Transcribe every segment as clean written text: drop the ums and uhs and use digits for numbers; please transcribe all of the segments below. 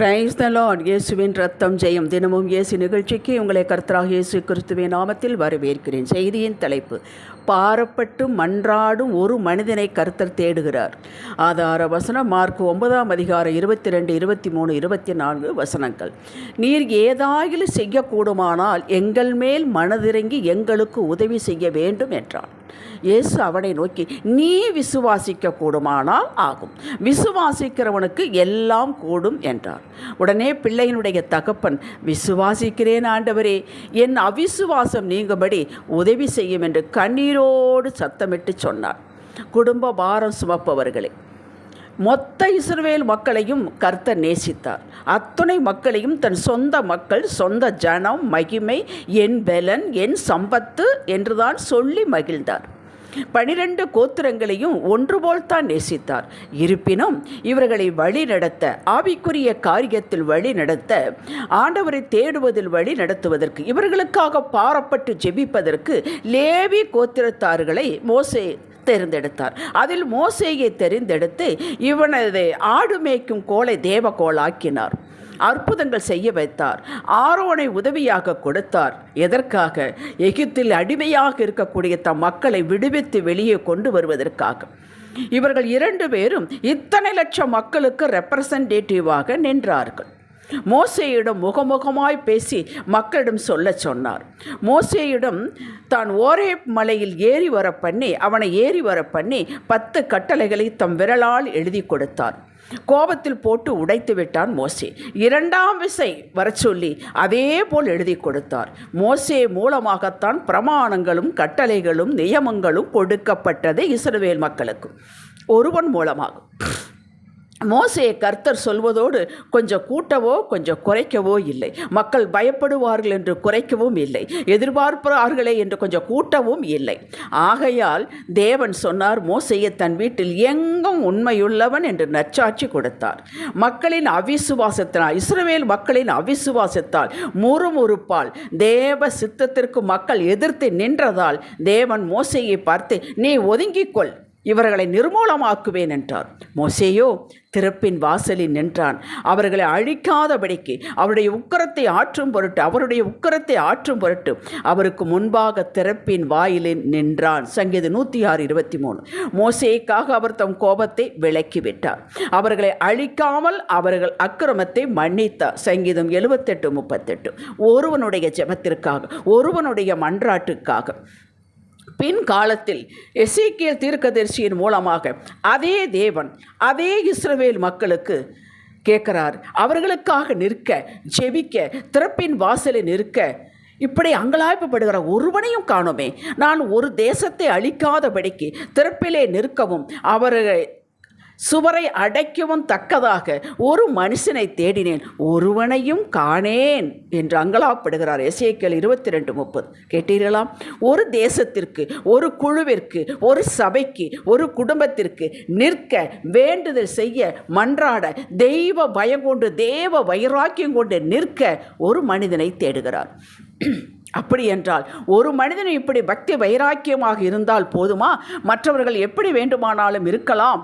Praise the Lord. இயேசுவின் ரத்தம் ஜெயம். தினமும் இயேசு நிகழ்ச்சிக்கு உங்களை கர்த்தராகிய இயேசு கிறிஸ்துவின் நாமத்தில் வரவேற்கிறேன். செய்தியின் தலைப்பு: பாரப்பட்டு மன்றாடும் ஒரு மனிதனை கர்த்தர் தேடுகிறார். ஆதார வசனம் மார்க் 9ஆம் அதிகாரம் 22, 23, 24 வசனங்கள். நீர் ஏதாயிலும் செய்யக்கூடுமானால் எங்கள் மேல் மனதிறங்கி எங்களுக்கு உதவி செய்ய வேண்டும் என்றான். இயேசு அவனை நோக்கி, நீ விசுவாசிக்க கூடுமானால் ஆகும், விசுவாசிக்கிறவனுக்கு எல்லாம் கூடும் என்றார். உடனே பிள்ளையினுடைய தகப்பன், விசுவாசிக்கிறேன் ஆண்டவரே, என் அவிசுவாசம் நீங்கும்படி உதவி செய்யும் என்று கண்ணீரோடு சத்தமிட்டு சொன்னார். குடும்ப பாரம் சுமப்பவர்களே, மொத்த இஸ்ரவேல் மக்களையும் கர்த்தர் நேசித்தார். அத்துணை மக்களையும் தன் சொந்த மக்கள், சொந்த ஜனம், மகிமை, என் பலன், என் சம்பத்து என்றுதான் சொல்லி மகிழ்ந்தார். 12 கோத்திரங்களையும் ஒன்றுபோல்தான் நேசித்தார். இருப்பினும் இவர்களை வழி நடத்த, ஆவிக்குரிய காரியத்தில் வழி நடத்த, ஆண்டவரை தேடுவதில் வழி நடத்துவதற்கு, இவர்களுக்காக பாரப்பட்டு ஜெபிப்பதற்கு லேவி கோத்திரத்தார்களை மோசே தெரிந்தெடுத்தார். அதில் மோசேயை தெரிந்தெடுத்து இவனது ஆடு மேய்க்கும் கோலை தேவ கோலாக்கினார். அற்புதங்கள் செய்ய வைத்தார். ஆரோனை உதவியாக கொடுத்தார். எதற்காக? எகிப்தில் அடிமையாக இருக்கக்கூடிய தம் மக்களை விடுவித்து வெளியே கொண்டு வருவதற்காக. இவர்கள் 2 பேரும் இத்தனை லட்சம் மக்களுக்கு ரெப்ரசன்டேட்டிவாக நின்றார்கள். மோசேயிடம் முகமுகமாய் பேசி மக்களிடம் சொல்ல சொன்னார். மோசேயிடம் தான் ஓரேப் மலையில் அவனை ஏறி வர பண்ணி 10 கட்டளைகளை தம் விரலால் எழுதி கொடுத்தார். கோபத்தில் போட்டு உடைத்து விட்டான் மோசே. 2ஆம் விசை வர சொல்லி அதே போல் எழுதி கொடுத்தார். மோசே மூலமாகத்தான் பிரமாணங்களும் கட்டளைகளும் நியமங்களும் கொடுக்கப்பட்டது இஸ்ரவேல் மக்களுக்கு. ஒருவன் மூலமாகும். மோசேயை கர்த்தர் சொல்வதோடு கொஞ்சம் கூட்டவோ கொஞ்சம் குறைக்கவோ இல்லை. மக்கள் பயப்படுவார்கள் என்று குறைக்கவும் இல்லை, எதிர்பார்ப்பார்களே என்று கொஞ்சம் கூட்டவும் இல்லை. ஆகையால் தேவன் சொன்னார், மோசேயை தன் வீட்டில் எங்கும் உண்மையுள்ளவன் என்று நற்சாட்சி கொடுத்தார். மக்களின் அவிசுவாசத்தினால், இஸ்ரவேல் மக்களின் அவிசுவாசத்தால், முறுமுறுப்பால், தேவ சித்தத்திற்கு மக்கள் எதிர்த்து நின்றதால் தேவன் மோசேயை பார்த்து, நீ ஒதுங்கிக்கொள், இவர்களை நிர்மூலமாக்குவேன் என்றார். மோசேயோ திறப்பின் வாசலில் நின்றான். அவர்களை அழிக்காதபடிக்கு அவருடைய உக்கரத்தை ஆற்றும் பொருட்டு அவருக்கு முன்பாக திறப்பின் வாயிலில் நின்றான். சங்கீதம் 106:23. மோசேக்காக அவர் தம் கோபத்தை விலக்கிவிட்டார். அவர்களை அழிக்காமல் அவர்கள் அக்கிரமத்தை மன்னித்தார். சங்கீதம் 78:38. ஒருவனுடைய ஜெபத்திற்காக, ஒருவனுடைய மன்றாட்டுக்காக. பின் காலத்தில் எசேக்கியேல் தீர்க்கதரிசியின் மூலமாக அதே தேவன் அதே இஸ்ரவேல் மக்களுக்கு கேட்கிறார். அவர்களுக்காக நிற்க, ஜெபிக்க, திறப்பின் வாசலில் நிற்க இப்படி அங்கலாய்ப்படுகிற ஒருவனையும் காணோமே. நான் ஒரு தேசத்தை அழிக்காதபடிக்கு திறப்பிலே நிற்கவும் அவர்கள் சுவரை அடைக்கவும் தக்கதாக ஒரு மனுஷனை தேடினேன், ஒருவனையும் காணேன் என்று அங்கலாப்படுகிறார். எசேக்கியேல் 22:30. கேட்டீர்களா? ஒரு தேசத்திற்கு, ஒரு குழுவிற்கு, ஒரு சபைக்கு, ஒரு குடும்பத்திற்கு நிற்க, வேண்டுதல் செய்ய, மன்றாட, தெய்வ பயம் கொண்டு, தேவ வைராக்கியம் கொண்டு நிற்க ஒரு மனிதனை தேடுகிறார். அப்படி என்றால் ஒரு மனிதன் இப்படி பக்தி வைராக்கியமாக இருந்தால் போதுமா? மற்றவர்கள் எப்படி வேண்டுமானாலும் இருக்கலாம்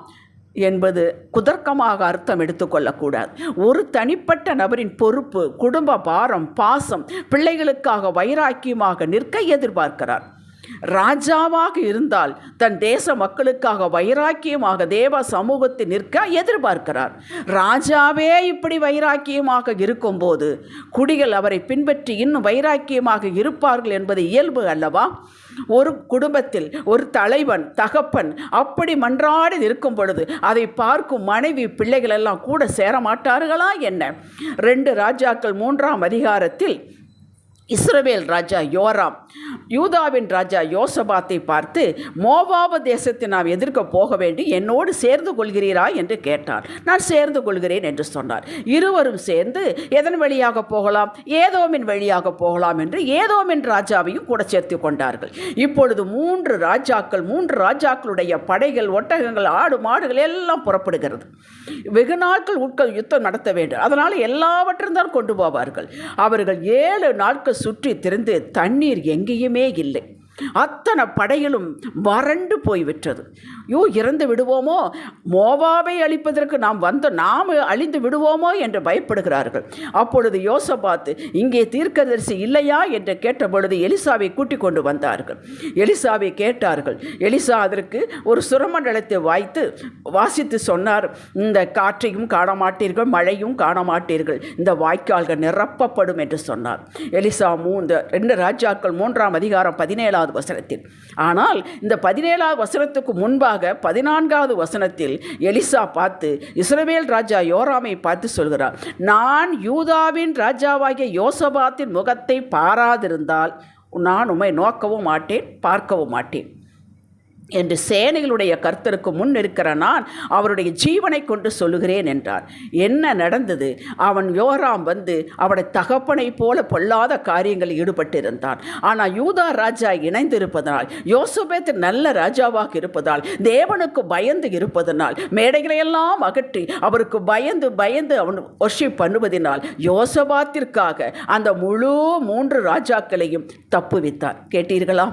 என்பது குதர்க்கமாக அர்த்தம் எடுத்துக்கொள்ளக்கூடாது. ஒரு தனிப்பட்ட நபரின் பொறுப்பு, குடும்ப பாரம், பாசம், பிள்ளைகளுக்காக வைராக்கியமாக நிற்க எதிர்பார்க்கிறார். ராஜாவாக இருந்தால் தன் தேச மக்களுக்காக வைராக்கியமாக தேவ சமூகத்தில் நிற்க எதிர்பார்க்கிறார். ராஜாவே இப்படி வைராக்கியமாக இருக்கும்போது குடிகள் அவரை பின்பற்றி இன்னும் வைராக்கியமாக இருப்பார்கள் என்பது இயல்பு அல்லவா? ஒரு குடும்பத்தில் ஒரு தலைவன், தகப்பன் அப்படி மன்றாடி இருக்கும் பொழுது அதை பார்க்கும் மனைவி, பிள்ளைகள் எல்லாம் கூட சேரமாட்டார்களா என்ன? 2 ராஜாக்கள் 3ஆம் அதிகாரத்தில் இஸ்ரவேல் ராஜா யோராம் யூதாவின் ராஜா யோசபாத்தை பார்த்து, மோவாபு தேசத்தை நாம் எதிர்க்க போக வேண்டி என்னோடு சேர்ந்து கொள்கிறீரா என்று கேட்டார். நான் சேர்ந்து கொள்கிறேன் என்று சொன்னார். இருவரும் சேர்ந்து எதன் வழியாக போகலாம்? ஏதோமின் வழியாக போகலாம் என்று ஏதோமின் ராஜாவையும் கூட சேர்த்து கொண்டார்கள். இப்பொழுது 3 ராஜாக்களுடைய படைகள், ஒட்டகங்கள், ஆடு மாடுகள் எல்லாம் புறப்படுகிறது. வெகு நாட்கள் யுத்தம் நடத்த வேண்டும். அதனால் எல்லாவற்றையும் தான் கொண்டு போவார்கள். அவர்கள் 7 நாட்கள் சுற்றி திரிந்து தண்ணீர் எங்கேயுமே இல்லை. அத்தனை படைகளும் வறண்டு போய்விட்டது. இறந்து விடுவோமோ, மோவாவை அழிப்பதற்கு நாம் அழிந்து விடுவோமோ என்று பயப்படுகிறார்கள். அப்பொழுது யோசபாத்து, இங்கே தீர்க்கதரிசி இல்லையா என்று கேட்டபொழுது எலிசாவை கூட்டிக் கொண்டு வந்தார்கள். எலிசாவை கேட்டார்கள். எலிசா அதற்கு ஒரு சுரமண்டலத்தை வாசித்து சொன்னார், இந்த காற்றையும் காணமாட்டீர்கள், மழையும் காணமாட்டீர்கள், இந்த வாய்க்கால்கள் நிரப்பப்படும் என்று சொன்னார். எலிசா 2 ராஜாக்கள் 3ஆம் அதிகாரம் 17ஆவது வசனத்தில். ஆனால் இந்த 17ஆவது வசனத்துக்கு முன்பாக 14ஆவது வசனத்தில் எலிசா பார்த்து இஸ்ரவேல் ராஜா யோராமை பார்த்து சொல்கிறார், நான் யூதாவின் ராஜாவாகிய யோசபாத்தின் முகத்தை பாராதிருந்தால் நான் உம்மை நோக்கவும் மாட்டேன், பார்க்கவும் மாட்டேன் என்று சேனைகளுடைய கர்த்தருக்கு முன் இருக்கிற நான் அவருடைய ஜீவனை கொண்டு சொல்லுகிறேன் என்றார். என்ன நடந்தது? அவன் யோராம் அவனுடைய தகப்பனை போல பொல்லாத காரியங்களில் ஈடுபட்டிருந்தான். ஆனால் யூதா ராஜா இணைந்திருப்பதனால், யோசபேத் நல்ல ராஜாவாக இருப்பதால், தேவனுக்கு பயந்து இருப்பதனால், மேடைகளையெல்லாம் அகற்றி அவருக்கு பயந்து அவன் வொர்ஷிப் பண்ணுவதனால் யோசபாத்திற்காக அந்த முழு 3 ராஜாக்களையும் தப்புவித்தார். கேட்டீர்களா?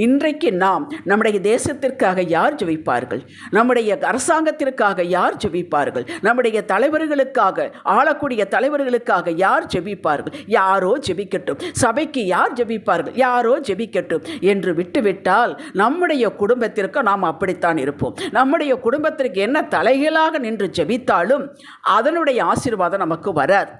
இன்றைக்கு நாம் நம்முடைய தேசத்திற்காக யார் ஜெபிப்பார்கள்? நம்முடைய அரசாங்கத்திற்காக யார் ஜெபிப்பார்கள்? நம்முடைய தலைவர்களுக்காக, ஆளக்கூடிய தலைவர்களுக்காக யார் ஜெபிப்பார்கள்? யாரோ ஜெபிக்கட்டும். சபைக்கு யார் ஜெபிப்பார்கள்? யாரோ ஜெபிக்கட்டும் என்று விட்டுவிட்டால் நம்முடைய குடும்பத்திற்கு நாம் அப்படித்தான் இருப்போம். நம்முடைய குடும்பத்திற்கு என்ன தலைகளாக நின்று ஜெபித்தாலும் அதனுடைய ஆசீர்வாதம் நமக்கு வராது.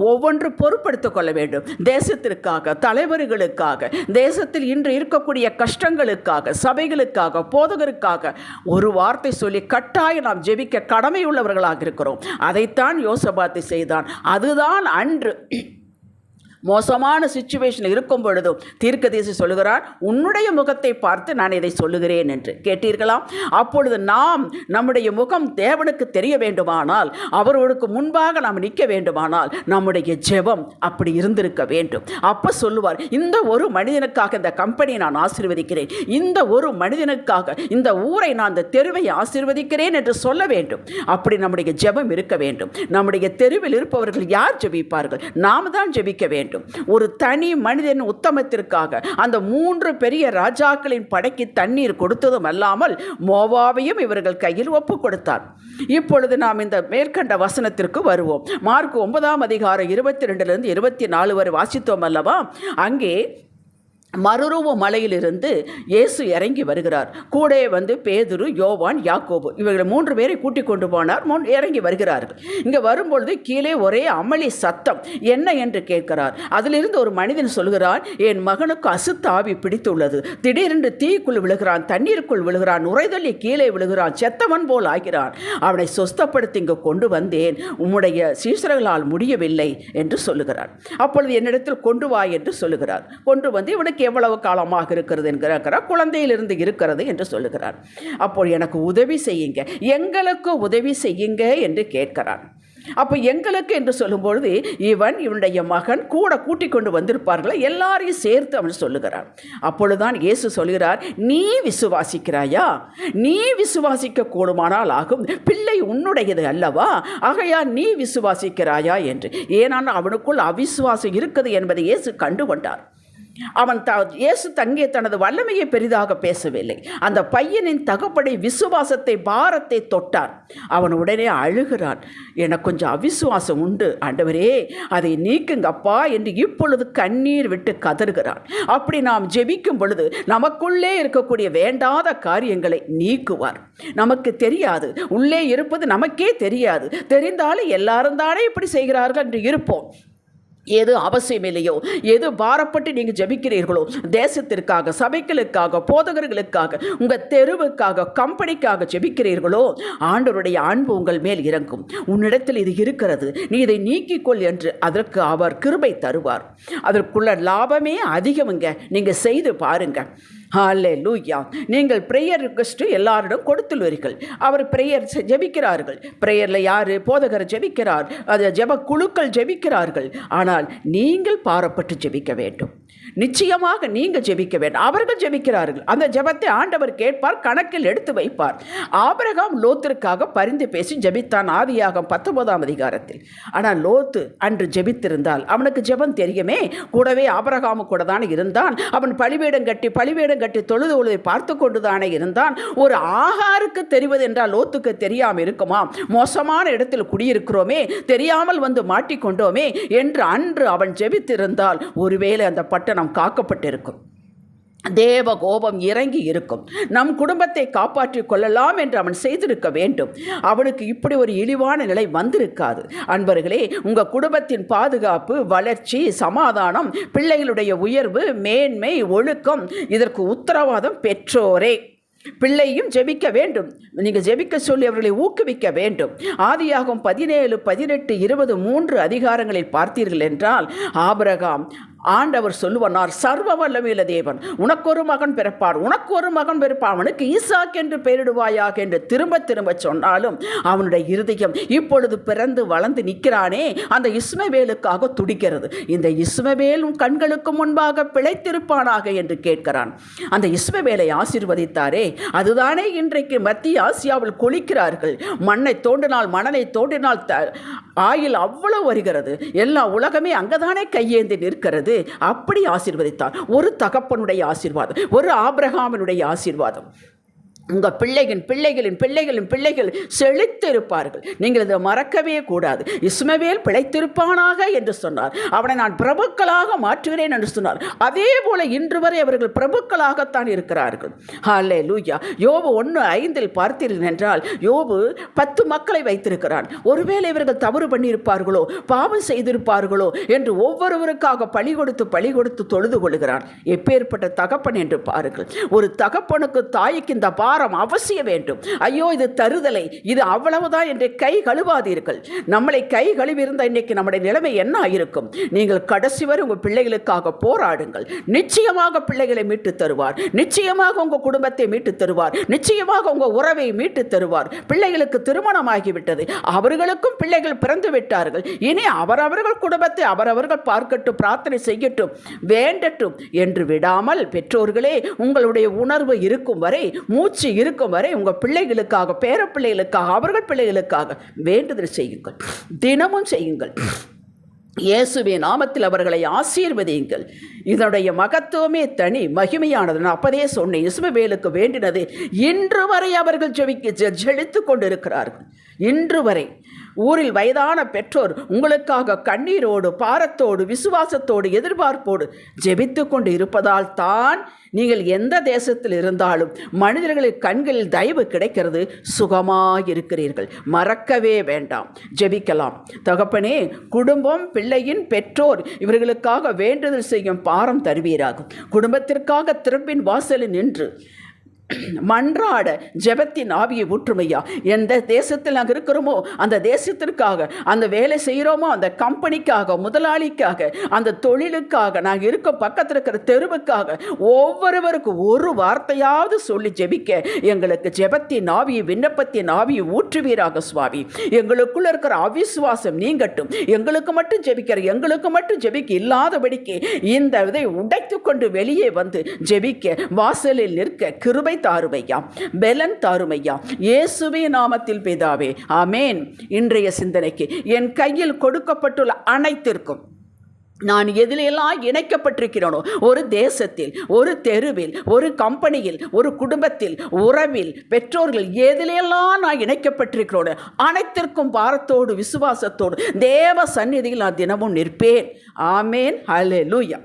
ஒவ்வொன்று பொறுப்படுத்திக் கொள்ள வேண்டும். தேசத்திற்காக, தலைவர்களுக்காக, தேசத்தில் இன்று இருக்கக்கூடிய கஷ்டங்களுக்காக, சபைகளுக்காக, போதகருக்காக ஒரு வார்த்தை சொல்லி கட்டாயம் நாம் ஜெபிக்க கடமையுள்ளவர்களாக இருக்கிறோம். அதைத்தான் யோசபாத்து செய்தான். அதுதான் அன்று மோசமான சிச்சுவேஷன் இருக்கும் பொழுதும் தீர்க்கதரிசி சொல்லுகிறார், உன்னுடைய முகத்தை பார்த்து நான் இதை சொல்லுகிறேன் என்று. கேட்டீர்களா? அப்பொழுது நாம் நம்முடைய முகம் தேவனுக்கு தெரிய வேண்டுமானால், அவர்களுக்கு முன்பாக நாம் நிற்க வேண்டுமானால் நம்முடைய ஜெபம் அப்படி இருந்திருக்க வேண்டும். அப்போ சொல்லுவார், இந்த ஒரு மனிதனுக்காக இந்த கம்பெனியை நான் ஆசீர்வதிக்கிறேன், இந்த ஒரு மனிதனுக்காக இந்த ஊரை நான் இந்த தெருவை ஆசீர்வதிக்கிறேன் என்று சொல்ல வேண்டும். அப்படி நம்முடைய ஜெபம் இருக்க வேண்டும். நம்முடைய தெருவில் இருப்பவர்கள் யார் ஜெபிப்பார்கள்? நாம் தான் ஜெபிக்க வேண்டும். ஒரு தனி மனிதன் உத்தமத்திற்காக அந்த 3 பெரிய ராஜாக்களின் படைக்கு தண்ணீர் கொடுத்ததும் அல்லாமல் மோவாவையும் இவர்கள் கையில் ஒப்பு கொடுத்தார். இப்பொழுது நாம் இந்த மேற்கண்ட வசனத்திற்கு வருவோம். மார்க் 9ஆம் அதிகாரம் 22 24 வரை வாசித்தோம் அல்லவா? அங்கே மறுரூப மலையிலிருந்து இயேசு இறங்கி வருகிறார். கூட பேதுரு, யோவான், யாக்கோபு இவர்கள் 3 பேரை கூட்டிக் கொண்டு போனார். இறங்கி வருகிறார்கள். இங்கே வரும்பொழுது கீழே ஒரே அமளி சத்தம். என்ன என்று கேட்கிறார். அதிலிருந்து ஒரு மனிதன் சொல்கிறார், என் மகனுக்கு அசுத்த ஆவி பிடித்துள்ளது. திடீரென்று தீக்குள் விழுகிறான், தண்ணீருக்குள் விழுகிறான், நுரைதள்ளி கீழே விழுகிறான், செத்தவன் போல் ஆகிறான். அவனை சொஸ்தப்படுத்தி இங்கு கொண்டு வந்தேன், உம்முடைய சீஷர்களால் முடியவில்லை என்று சொல்லுகிறார். அப்பொழுது என்னிடத்தில் கொண்டு வா என்று சொல்லுகிறார். கொண்டு வந்து இவனுக்கு எவ்வளவு காலமாக இருக்கிறது என்கிறார். குழந்தையிலிருந்து இருக்கிறது என்று சொல்லுகிறார். அப்போ எனக்கு உதவி செய்யுங்க, எங்களுக்கு உதவி செய்யுங்க என்று கேட்கிறான். அப்போ எங்களுக்கு என்று சொல்லும்பொழுது இவனுடைய மகன் கூட கூட்டிக் கொண்டு வந்திருப்பார்கள், எல்லாரையும் சேர்த்து அவன் சொல்லுகிறான். அப்பொழுதுதான் இயேசு சொல்கிறார், நீ விசுவாசிக்கிறாயா? நீ விசுவாசிக்க கூடுமானால் ஆகும், பிள்ளை உன்னுடையது அல்லவா? ஆகையால் நீ விசுவாசிக்கிறாயா என்று. ஏனால் அவனுக்குள் அவிசுவாசம் இருக்குது என்பதை இயேசு கண்டு கொண்டார். இயேசு தங்கே தனது வல்லமையை பெரிதாக பேசவில்லை. அந்த பையனின் தகப்படை விசுவாசத்தை, பாரத்தை தொட்டார். அவன் உடனே அழுகிறான், எனக்கு கொஞ்சம் அவிசுவாசம் உண்டு ஆண்டவரே, அதை நீக்குங்கப்பா என்று இப்பொழுது கண்ணீர் விட்டு கதறுகிறான். அப்படி நாம் ஜெபிக்கும் பொழுது நமக்குள்ளே இருக்கக்கூடிய வேண்டாத காரியங்களை நீக்குவார். நமக்கு தெரியாது, உள்ளே இருப்பது நமக்கே தெரியாது. தெரிந்தாலும் எல்லாரும் தானே இப்படி செய்கிறார்கள் என்று இருப்போம். எது அவசியம் இல்லையோ, எது பாரப்பட்டு நீங்கள் ஜெபிக்கிறீர்களோ, தேசத்திற்காக, சபைகளுக்காக, போதகர்களுக்காக, உங்கள் தெருவுக்காக, கம்பெனிக்காக ஜெபிக்கிறீர்களோ, ஆண்டவருடைய அன்பு உங்கள் மேல் இறங்கும். உன்னிடத்தில் இது இருக்கிறது, நீ இதை நீக்கிக்கொள் என்று அதற்கு அவர் கிருபை தருவார். அதற்குள்ள லாபமே அதிகமுங்க. நீங்கள் செய்து பாருங்கள். ஹல்லேலூயா. நீங்கள் ப்ரேயர் ரிக்வெஸ்ட்டு எல்லாரிடம் கொடுத்துள்ளீர்கள். அவர் ப்ரேயர் ஜெபிக்கிறார்கள். ப்ரேயரில் யார்? போதகர் ஜெபிக்கிறார், அது ஜெப குழுக்கள் ஜெபிக்கிறார்கள். ஆனால் நீங்கள் பாரப்பட்டு ஜெபிக்க வேண்டும். நிச்சயமாக நீங்கள் ஜெபிக்க வேண்டும். அவர்கள் ஜெபிக்கிறார்கள். அந்த ஜெபத்தை ஆண்டவர் கேட்பார், கணக்கில் எடுத்து வைப்பார். ஆபிரகாம் லோத்திற்காக பரிந்து பேசி ஜெபித்தான், ஆதியாகமம் 19ஆம் அதிகாரத்தில். ஆனால் லோத்து அன்று ஜெபித்திருந்தால் அவனுக்கு ஜெபம் தெரியுமே. கூடவே ஆபிரகாமு கூட தானே இருந்தான். அவன் பலிபீடம் கட்டி தொழுது பார்த்து கொண்டு தானே இருந்தான். ஒரு ஆகாருக்கு தெரிவது என்றால் லோத்துக்கு தெரியாமல் இருக்குமா? மோசமான இடத்தில் குடியிருக்கிறோமே, தெரியாமல் வந்து மாட்டிக்கொண்டோமே என்று அன்று அவன் ஜெபித்திருந்தால் ஒருவேளை அந்த பட்டணம் காக்கப்பட்டிருக்கும். தேவ கோபம் இறங்கி இருக்கும். நம் குடும்பத்தை காப்பாற்றிக் கொள்ளலாம் என்று அவன் செய்திருக்க வேண்டும். அவனுக்கு இப்படி ஒரு இழிவான நிலை வந்திருக்காது. அன்பர்களே, உங்கள் குடும்பத்தின் பாதுகாப்பு, வளர்ச்சி, சமாதானம், பிள்ளைகளுடைய உயர்வு, மேன்மை, ஒழுக்கம், இதற்கு உத்தரவாதம் பெற்றோரே. பிள்ளையும் ஜெபிக்க வேண்டும். நீங்கள் ஜெபிக்க சொல்லி அவர்களை ஊக்குவிக்க வேண்டும். ஆதியாகமம் 17, 18, 20 3 அதிகாரங்களில் பார்த்தீர்கள் என்றால் ஆபிரகாம் ஆண்டவர் சொல்லுவார், சர்வ வல்லமையுள்ள தேவன், உனக்கொரு மகன் பிறப்பார், அவனுக்கு ஈசாக் என்று பெயரிடுவாயாக என்று திரும்ப திரும்ப சொன்னாலும் அவனுடைய இருதயம் இப்பொழுது பிறந்து வளர்ந்து நிற்கிறானே, அந்த இஸ்மவேலுக்காக துடிக்கிறது. இந்த இஸ்மவேல் கண்களுக்கு முன்பாக பிழைத்திருப்பானாக என்று கேட்கிறான். அந்த இஸ்மவேலை ஆசீர்வதித்தாரே, அதுதானே இன்றைக்கு மத்திய ஆசியாவில் கொளிக்கிறார்கள். மண்ணை தோண்டினால், மணலை தோண்டினால் ஆயில் அவ்வளவு வருகிறது. எல்லா உலகமே அங்கதானே கையேந்தி நிற்கிறது. அப்படி ஆசீர்வதித்தார். ஒரு தகப்பனுடைய ஆசீர்வாதம், ஒரு ஆபிரகாமினுடைய ஆசீர்வாதம். உங்கள் பிள்ளைகள் செழித்திருப்பார்கள். நீங்கள் இதை மறக்கவே கூடாது. இஸ்மவேல் பிழைத்திருப்பானாக என்று சொன்னார். அவனை நான் பிரபுக்களாக மாற்றுகிறேன் என்று சொன்னார். அதே போல இன்று வரை அவர்கள் பிரபுக்களாகத்தான் இருக்கிறார்கள். ஹல்லேலூயா. யோபு 1:5 பார்த்தீர்கள் என்றால் யோபு 10 மக்களை வைத்திருக்கிறான். ஒருவேளை இவர்கள் தவறு பண்ணியிருப்பார்களோ, பாவம் செய்திருப்பார்களோ என்று ஒவ்வொருவருக்காக பழி கொடுத்து தொழுது கொள்கிறான். எப்பேற்பட்ட தகப்பன் என்று பாருங்கள். ஒரு தகப்பனுக்கு தாய்க்கு இந்த அவசியம் வேண்டும். ஐயோ, இது தருதலை, இது அவ்வளவுதான் என்று கை கழுவாதீர்கள். நம்மளை கை கழுவி இருந்தால் இன்னைக்கு நம்முடைய நிலைமை என்ன ஆயிருக்கும்? நீங்கள் கடைசி வரை உங்கள் பிள்ளைகளுக்காக போராடுங்கள். நிச்சயமாக பிள்ளைகளை மீட்டு தருவார். நிச்சயமாக உங்கள் குடும்பத்தை மீட்டு தருவார். நிச்சயமாக உங்கள் உறவை மீட்டு தருவார். பிள்ளைகளுக்கு திருமணமாகிவிட்டது, அவர்களுக்கும் பிள்ளைகள் பிறந்து விட்டார்கள். இனி அவரவர்கள் குடும்பத்தை அவரவர்கள் பார்க்கட்டும், பிரார்த்தனை செய்யட்டும், வேண்டட்டும் என்று விடாமல் பெற்றோர்களே, உங்களுடைய உணர்வு இருக்கும் வரை, மூச்சு இருக்கும் வரை உங்கள் பிள்ளைகளுக்காக, பேர பிள்ளைகளுக்காக, அவர்கள் பிள்ளைகளுக்காக வேண்டுதல் செய்யுங்கள். தினமும் செய்யுங்கள். இயேசுவின் நாமத்தில் அவர்களை ஆசீர்வதியுங்கள். இதனுடைய மகத்துவமே தனி, மகிமையானது. நான் அப்பதே சொன்னேன், இஸ்மவேலுக்கு வேண்டினது இன்று வரை அவர்கள் ஜெபித்து கொண்டிருக்கிறார்கள். இன்று வரை ஊரில் வயதான பெற்றோர் உங்களுக்காக கண்ணீரோடு, பாரத்தோடு, விசுவாசத்தோடு, எதிர்பார்ப்போடு ஜெபித்து கொண்டு இருப்பதால் தான் நீங்கள் எந்த தேசத்தில் இருந்தாலும் மனிதர்களின் கண்களில் தயவு கிடைக்கிறது, சுகமாயிருக்கிறீர்கள். மறக்கவே வேண்டாம், ஜெபிக்கலாம். தகப்பனே, குடும்பம், பிள்ளையின் பெற்றோர் இவர்களுக்காக வேண்டுதல் செய்யும் பாரம் தருவீராகும். குடும்பத்திற்காக திறப்பின் வாசலில் நின்று மன்றாட ஜெபத்தின் ஆவியை ஊற்றுமையா. எந்த தேசத்தில் நாங்கள் இருக்கிறோமோ அந்த தேசத்திற்காக, அந்த வேலை செய்கிறோமோ அந்த கம்பெனிக்காக, முதலாளிக்காக, அந்த தொழிலுக்காக, நாங்கள் இருக்க பக்கத்தில் இருக்கிற தெருவுக்காக ஒவ்வொருவருக்கும் ஒரு வார்த்தையாவது சொல்லி ஜெபிக்க எங்களுக்கு ஜெபத்தின் ஆவியை, விண்ணப்பத்தின் ஆவியை ஊற்றுவீராக சுவாமி. எங்களுக்குள்ள இருக்கிற அவிசுவாசம் நீங்கட்டும். எங்களுக்கு மட்டும் ஜெபிக்க இல்லாதபடிக்கு இந்த இதை உடைத்து கொண்டு வெளியே வந்து ஜெபிக்க வாசலில் நிற்க கிருபை தாருமையா, பெலன் தாருமையா, இயேசுவின் நாமத்தில் பிதாவே, ஆமேன். இன்றைய சிந்தனைக்கு என் கையில் கொடுக்கப்பட்டுள்ள அனைத்திற்கும் நான் எதிலெல்லாம் இணைக்கப்பட்டிருக்கிறேனோ, ஒரு தேசத்தில், ஒரு தெருவில், ஒரு கம்பெனியில், ஒரு குடும்பத்தில், உறவில், பெற்றோர்கள், எதிலெல்லாம் நான் இணைக்கப்பட்டிருக்கிறோனோ அனைத்திற்கும் பாரத்தோடு, விசுவாசத்தோடு தேவ சந்நிதியில் நான் தினமும் நிற்பேன். ஆமேன். ஹல்லேலூயா.